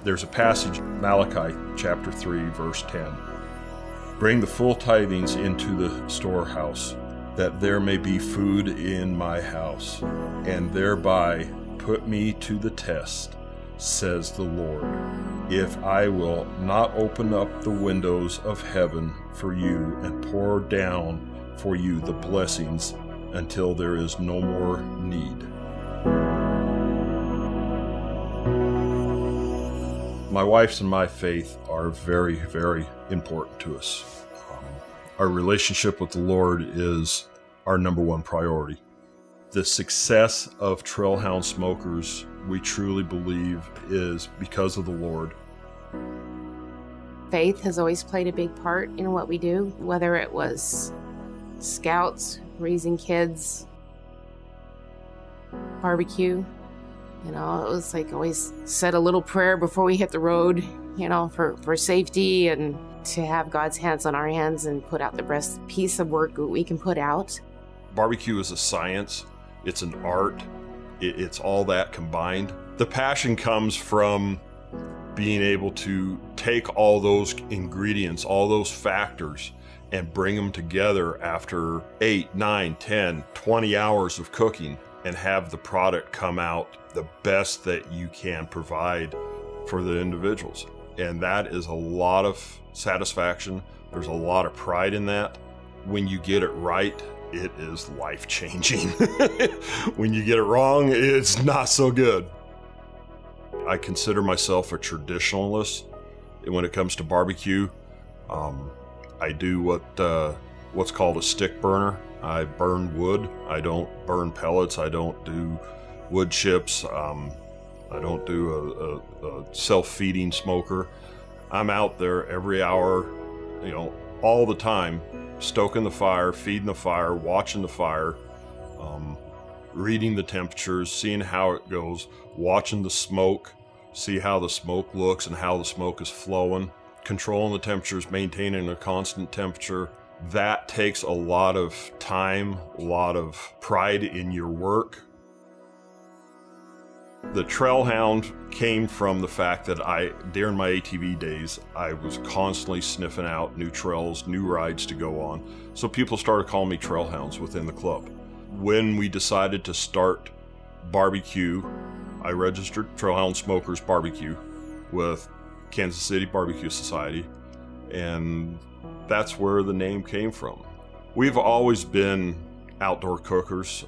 There's a passage, Malachi chapter 3, verse 10. Bring the full tithings into the storehouse, that there may be food in my house, and thereby put me to the test, says the Lord, if I will not open up the windows of heaven for you and pour down for you the blessings until there is no more need. My wife's and my faith are very, very important to us. Our relationship with the Lord is our number one priority. The success of Trailhound Smokers, we truly believe, is because of the Lord. Faith has always played a big part in what we do, whether it was scouts, raising kids, barbecue. It was like always said a little prayer before we hit the road, for safety and to have God's hands on our hands and put out the best piece of work we can put out. Barbecue is a science. It's an art. It's all that combined. The passion comes from being able to take all those ingredients, all those factors, and bring them together after 8, 9, 10, 20 hours of cooking and have the product come out the best that you can provide for the individuals. And that is a lot of satisfaction. There's a lot of pride in that. When you get it right, it is life-changing. When you get it wrong, it's not so good. I consider myself a traditionalist when it comes to barbecue. I do what's called a stick burner. I burn wood. I don't burn pellets. I don't do wood chips. I don't do a self-feeding smoker. I'm out there every hour, all the time, stoking the fire, feeding the fire, watching the fire, reading the temperatures, seeing how it goes, watching the smoke, see how the smoke looks and how the smoke is flowing, controlling the temperatures, maintaining a constant temperature. That takes a lot of time, a lot of pride in your work. The Trailhound came from the fact that during my ATV days, I was constantly sniffing out new trails, new rides to go on. So people started calling me Trailhounds within the club. When we decided to start barbecue, I registered Trailhound Smokers Barbecue with Kansas City Barbecue Society, and that's where the name came from. We've always been outdoor cookers.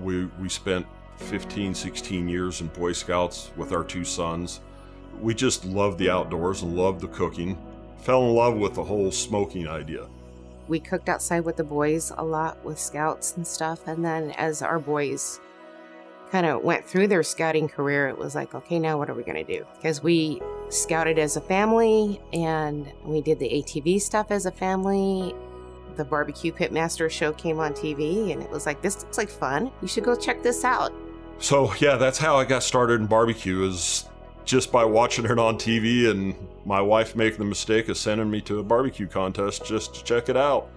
We spent 15, 16 years in Boy Scouts with our 2 sons. We just loved the outdoors and loved the cooking. Fell in love with the whole smoking idea. We cooked outside with the boys a lot with scouts and stuff. And then as our boys kind of went through their scouting career, it was like, okay, now what are we going to do? Because we scouted as a family and we did the ATV stuff as a family. The Barbecue Pitmaster show came on TV and it was like, this looks like fun. You should go check this out. So yeah, that's how I got started in barbecue, is just by watching it on TV and my wife making the mistake of sending me to a barbecue contest just to check it out.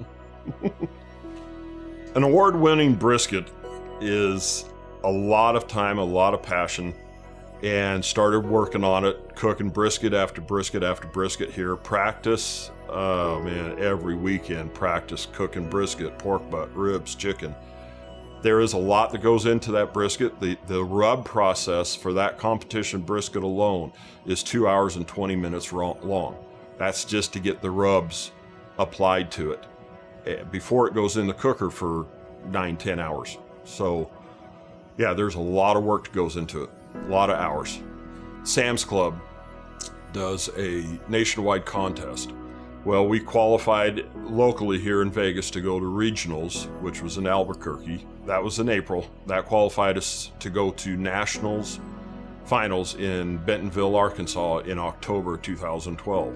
An award-winning brisket is a lot of time, a lot of passion, and started working on it, cooking brisket after brisket after brisket here. Practice, every weekend practice cooking brisket, pork butt, ribs, chicken. There is a lot that goes into that brisket. The rub process for that competition brisket alone is 2 hours and 20 minutes long. That's just to get the rubs applied to it before it goes in the cooker for 9-10 hours. So yeah, there's a lot of work that goes into it, a lot of hours. Sam's Club does a nationwide contest. Well, we qualified locally here in Vegas to go to regionals, which was in Albuquerque. That was in April. That qualified us to go to nationals finals in Bentonville, Arkansas in October 2012.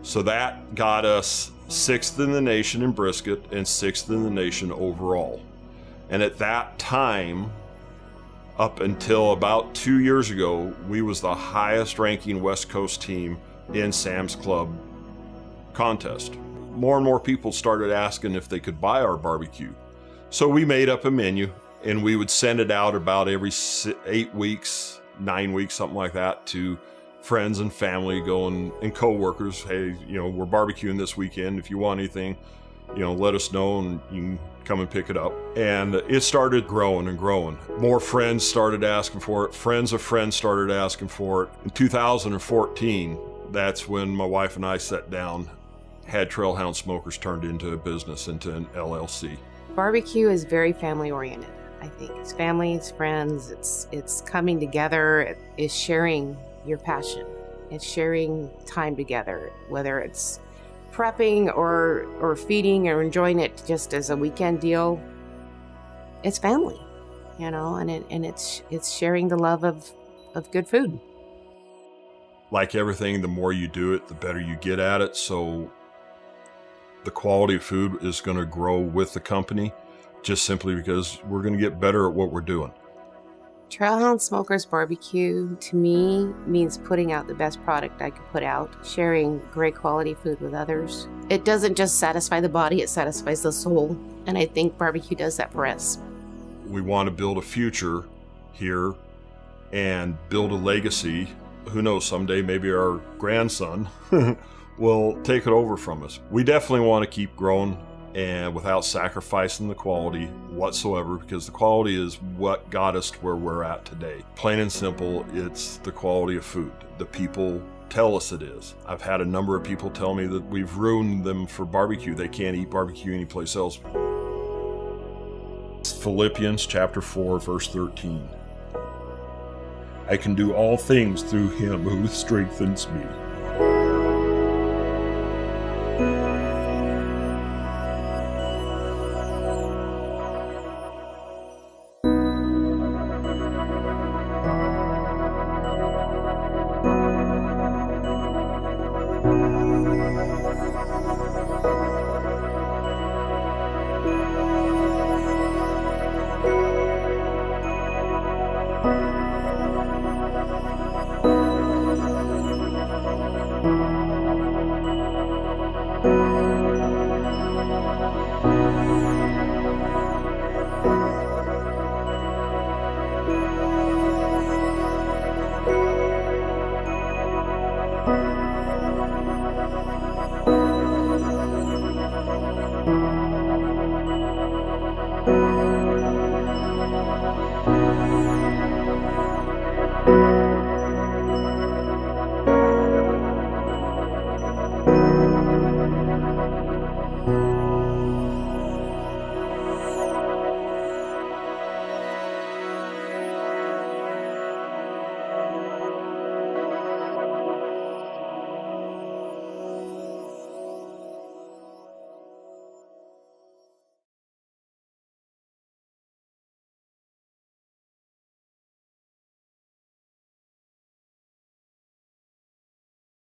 So that got us 6th in the nation in brisket and 6th in the nation overall. And at that time, up until about 2 years ago, we was the highest ranking West Coast team in Sam's Club contest. More and more people started asking if they could buy our barbecue. So we made up a menu and we would send it out about every 8 weeks, 9 weeks, something like that, to friends and family going, and co-workers, hey, we're barbecuing this weekend. If you want anything, let us know and you can come and pick it up. And it started growing and growing. More friends started asking for it. Friends of friends started asking for it. In 2014, that's when my wife and I sat down, had Trailhound Smokers turned into a business, into an LLC. Barbecue is very family oriented. I think it's family, it's friends, it's coming together, it's sharing your passion. It's sharing time together, whether it's prepping or feeding or enjoying it just as a weekend deal. It's family, and it's sharing the love of good food. Like everything, the more you do it, the better you get at it. So the quality of food is going to grow with the company, just simply because we're going to get better at what we're doing. Trailhound Smokers Barbecue, to me, means putting out the best product I could put out, sharing great quality food with others. It doesn't just satisfy the body, it satisfies the soul. And I think barbecue does that for us. We want to build a future here and build a legacy. Who knows, someday maybe our grandson will take it over from us. We definitely want to keep growing, and without sacrificing the quality whatsoever, because the quality is what got us to where we're at today. Plain and simple, it's the quality of food. The people tell us it is. I've had a number of people tell me that we've ruined them for barbecue. They can't eat barbecue anyplace else. Philippians chapter 4, verse 13. I can do all things through him who strengthens me.